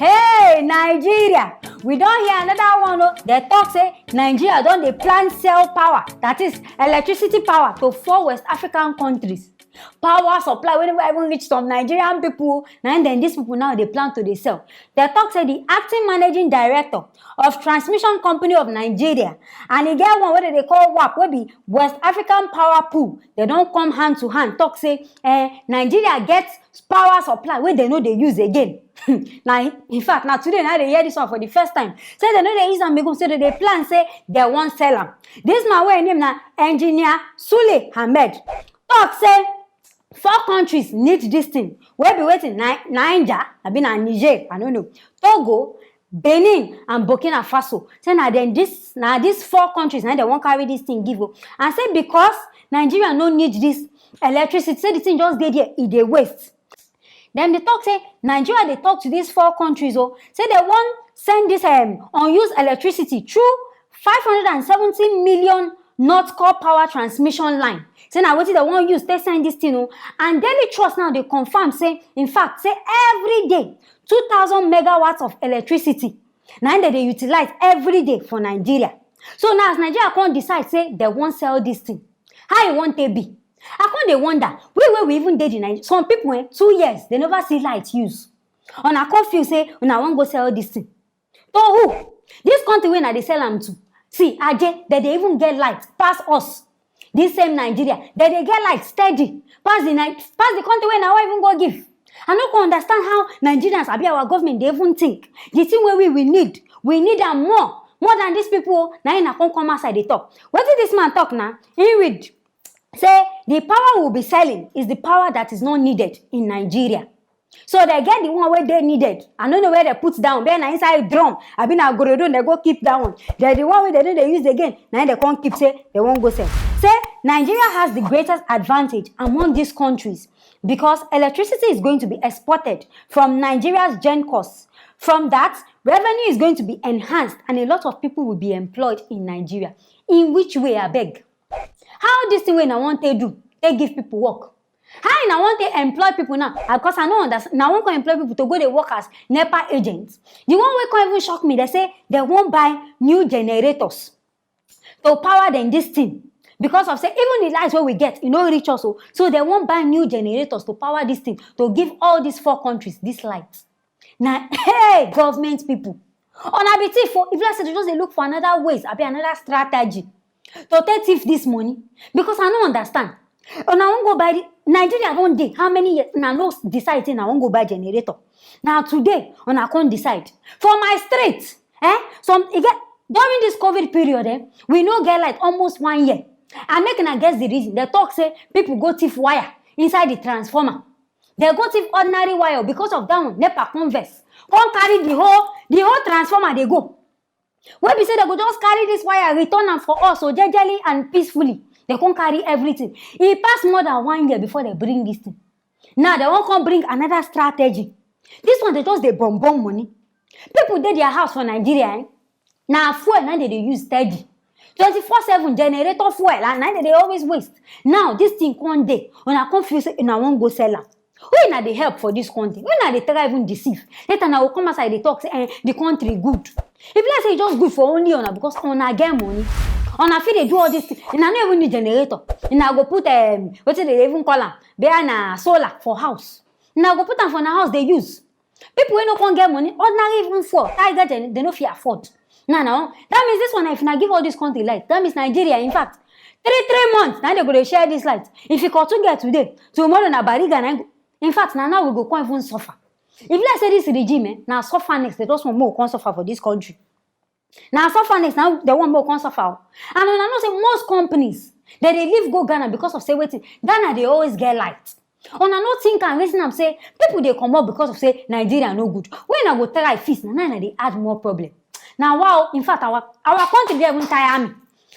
Hey, Nigeria! We don't hear another one. Oh. They talk say Nigeria don't they plan sell power, that is electricity power, to 4 West African countries. Power supply wey never even reach some Nigerian people. Now then these people now they plan to they sell. They talk say the acting managing director of transmission company of Nigeria, and he get one where they call WAP, wey be West African Power Pool. They don't come hand to hand. Talk say Nigeria gets power supply where they know they use again. Now, in fact, now today now they hear this one for the first time. Say they know they use and make say they plan say they won't sell them. This man wey name na engineer Sule Ahmed talk say 4 countries need this thing. We'll be waiting. Niger, I been in Niger, I don't know. Togo, Benin and Burkina Faso. Say now these 4 countries now they won't carry this thing give up. And say because Nigeria no need this electricity, say the thing just dey there, it dey waste. Then they talk say Nigeria they talk to these 4 countries. Oh, say they want send this unused electricity through 570 million North Core power transmission line. Say now what they want use, they send this thing. And Daily Trust now they confirm say, in fact, say every day 2,000 megawatts of electricity. Now they utilize every day for Nigeria. So now as Nigeria can't decide say they won't sell this thing. How you want they be? I can't they wonder where we even did in Nigeria. Some people 2 years they never see light use. And I can't feel say when I want go sell this thing. So who? This country when they sell them to. See, Ajay, that they even get light past us. This same Nigeria, that they get light steady past the country where now even go give. I don't understand how Nigerians, our government, they even think the thing where we need them more than these people. Now in a come outside they talk. What did this man talk now? He read say the power we'll be selling is the power that is not needed in Nigeria. So they get the one where they needed. I don't know where they put down. Then inside drum. I been a gorodon, they go keep that one. They're the one where they use again. Now they can't keep say they won't go sell. Say Nigeria has the greatest advantage among these countries because electricity is going to be exported from Nigeria's GenCos. From that, revenue is going to be enhanced and a lot of people will be employed in Nigeria. In which way, I beg? How this thing when I want to do? They give people work. How I want to employ people now? Because I know that now I want to employ people to go to work as NEPA agents. The one way can even shock me, they say they won't buy new generators to power them this thing. Because of say even the lights where we get, reach also. So they won't buy new generators to power this thing, to give all these 4 countries this light. Now, hey, government people. On ABT for if you say they just look for another ways, another strategy to take thief this money. Because I don't understand. And I won't go buy Nigeria one day. How many years? Now no deciding I won't go buy generator. Now today, and I can't decide. For my street, during this COVID period, we no get like almost 1 year. I'm making a guess the reason. They talk say people go thief wire inside the transformer. They go thief ordinary wire because of that one. NEPA converse. Can't carry the whole transformer they go. When we say they go just carry this wire, return them for us so gently and peacefully. They can't carry everything. It passed more than 1 year before they bring this thing. Now they won't come bring another strategy. This one they just they bomb money. People did their house for Nigeria. Now fuel now they use steady. 24/7 generator fuel and now they always waste. Now this thing one day when I confuse and I won't go sell them. When are they help for this country? When are they try even deceive? Later now will come outside they talk say the country good. If let's say just good for only honor because honor get money. On a feel they do all this thing. And I don't even need generator. And I go put what do they even call them? Behind solar for house. And I go put them for the house they use. People when no can get money, ordinary even for tiger they no fear afford. Now, that means this one if I give all this country light, that means Nigeria, in fact, 3 months, now they're going to share this light. If you to get today, tomorrow na bariga, in fact, now we go can't even suffer. If let's say this regime, now suffer next, they just want more can suffer for this country. Now suffer next, now they want more can suffer. And I know say most companies, they leave go Ghana because of say waiting. Ghana they always get light. On I not think and reason I'm say people they come up because of say Nigeria no good. When I go try feast, now they add more problem. Now wow, in fact our country they even tire me.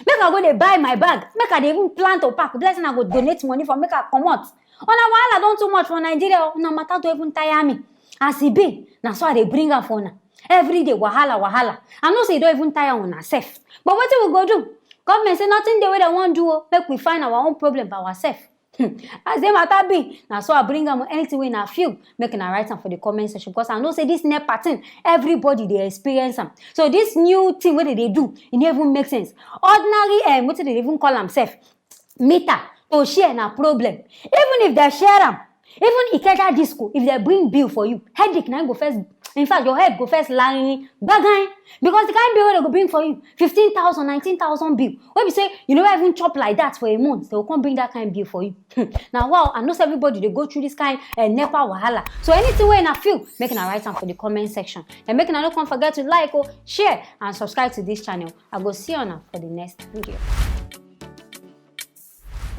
Make I go they buy my bag. Make I they even plan to pack. Blessing I go donate money for make I come out. On a while I don't too much for Nigeria. No matter to even tire me. As it be, now so they bring her for now. Every day wahala. I know say you don't even tire on ourselves. But what we go do? Government say nothing the way they want to do. Make we find our own problem by ourselves. As the matter be, now so I bring am anything wey una feel, make una write am for the comment section, because I know say this NEPA thing, everybody dey experience am. So this new thing wey they do, it no even make sense. Ordinary wetin they even call am sef, meter to share na problem. Even if they share am, even Ikeja disco, if they bring bill for you, headache na go first. In fact, your head go first lying bagain, because the kind bill wey they go bring for you, 15,000, 19,000 bill. When we say you never even chop like that for a month, they will come bring that kind of bill for you. Now, wow, I know everybody they go through this kind NEPA wahala. So anything wey una feel, make una write am for the comment section. And make una no come forget to like, share, and subscribe to this channel. I go see you for the next video.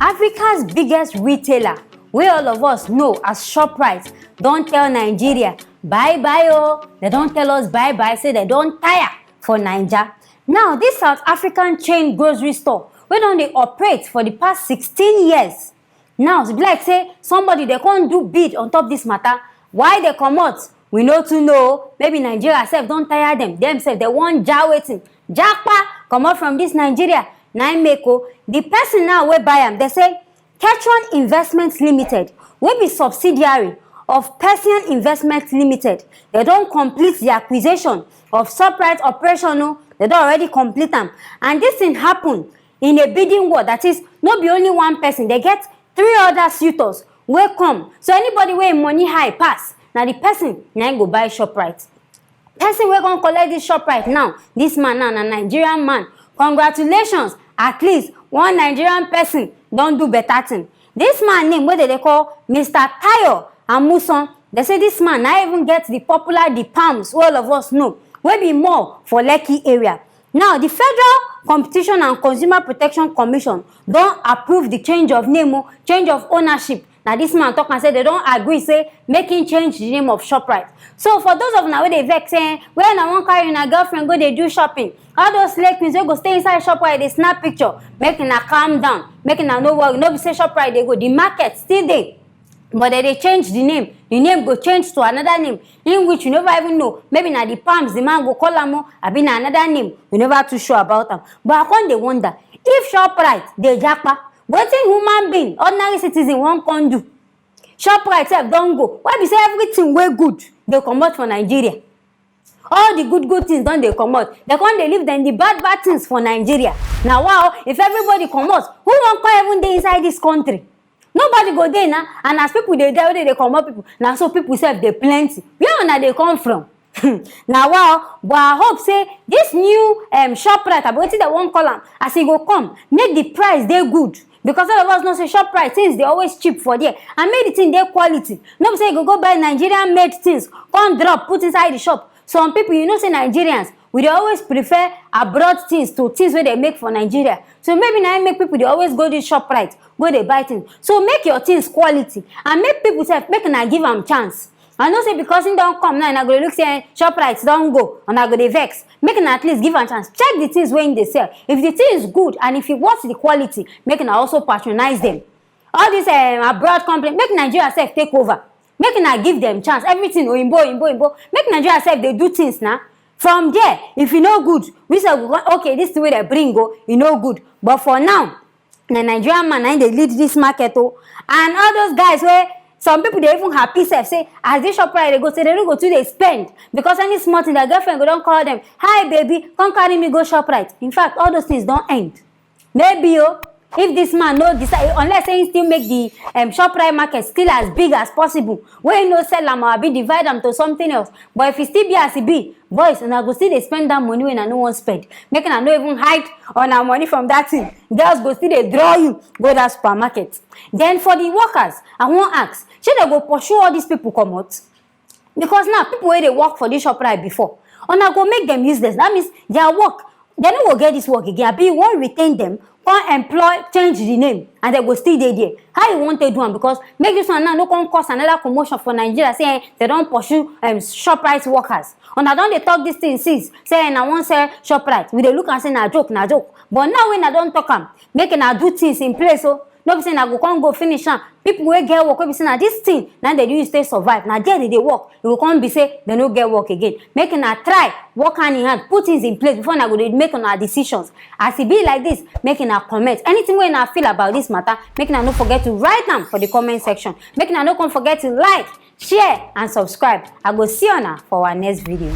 Africa's biggest retailer, wey all of us know as ShopRite, don tell Nigeria bye bye oh. They don tell us bye bye, say they don tire for Naija. Now this South African chain grocery store wey don dey operate for the past 16 years. Now e be like say somebody they can't do bid on top this matter. Why they comot? We know to know. Maybe Nigeria sef don tire them. Themselves they want wetin japa comot from this Nigeria. Na im make the person now wey buy am, they say Ketron Investment Limited, wey be subsidiary of Persian Investment Limited. They don't complete the acquisition of ShopRite operation. They don't already complete them. And this thing happen in a bidding war. That is, not be only one person. They get 3 other suitors wey come. So anybody wey money high pass, now the person now go buy ShopRite. Person wey gonna collect this ShopRite now, this man now, a Nigerian man. Congratulations, at least one Nigerian person don't do better thing. This man name, what they call Mr. Tayo Amuson. They say this man now even gets the popular the palms, all of us know, will be more for Lekki area. Now, the Federal Competition and Consumer Protection Commission don't approve the change of name, change of ownership. Now, this man talk and say they don't agree, say, making change the name of ShopRite. So, for those of now where they vex saying, when I want carry a girlfriend, go they do shopping. All those slave queens, they go stay inside ShopRite, they snap picture, making her calm down, making her no worry, no be say ShopRite, they go. The market still there. But they change the name go change to another name, in which you never even know. Maybe na the palms, the man go call them, I be na another name, you never too sure about them. But I can't they wonder, if ShopRite, they japa, what in human being, ordinary citizen won't can do? ShopRite sef don't go. Why be say everything way good, they come out for Nigeria? All the good things don't they come out. They can't they leave them the bad things for Nigeria. Now wow, if everybody come out, who won't come even dey inside this country? Nobody go there now, and as people they there, they come up people. Now so people say they plenty. Where na they come from? Now wow, but I hope say this new ShopRite, about it that won't call them as he go come, make the price they good. Because all of us know say ShopRite things they always cheap for there, and make the thing their quality. No say you go buy Nigerian made things, come drop, put inside the shop. Some people, you know, say Nigerians, we always prefer abroad things to things where they make for Nigeria. So maybe now make people they always go to ShopRite, go they buy things. So make your things quality and make people say make and give them chance. I know say because it don't come now and I go look say ShopRite don't go and I go they vex. Make an at least give them chance. Check the things when they sell. If the thing is good and if it wants the quality, make an also patronize them. All this abroad company, make Nigeria self take over. Make an give them chance. Everything imbo. Make Nigeria self they do things now. From there, if you know good, we say okay, this is the way they bring go, you know good. But for now, the Nigerian man they lead this market and all those guys where some people they even happy self say as this ShopRite they go say they don't go to they spend because any small thing their girlfriend go don't call them, hi baby, come carry me go ShopRite. In fact, all those things don't end. Maybe if this man no decide, unless he still make the ShopRite market still as big as possible, where you no sell them or be divide them to something else. But if it still be as it be, boys, and I go still they spend that money when I no one spend. Making I no even hide on our money from that thing. Girls go still they draw you, go that supermarket. Then for the workers, I won't ask, should they go pursue all these people come out? Because now people where they work for this ShopRite before, and I go make them useless. That means their work, they no go get this work again. Be won't retain them. Can't employ, change the name, and they go still there. How you want to do them? Because make this one now no can cause another commotion for Nigeria saying they don't pursue ShopRite workers. And I don't they talk this thing since saying I won't say ShopRite. We they look and say na joke. But now when I don't talk them, making I do things in place no be say na go come go finish am. People wey get work wey be say na this thing na dem dey use take survive, na there dey work. E go come be say dem no get work again. Make una try work hand in hand, put things in place before una go dey make una decisions. As e be like this, make una comment anything wey una feel about this matter. Make una no forget to write am for the comment section. Make una no come forget to like, share and subscribe. I go see una for our next video.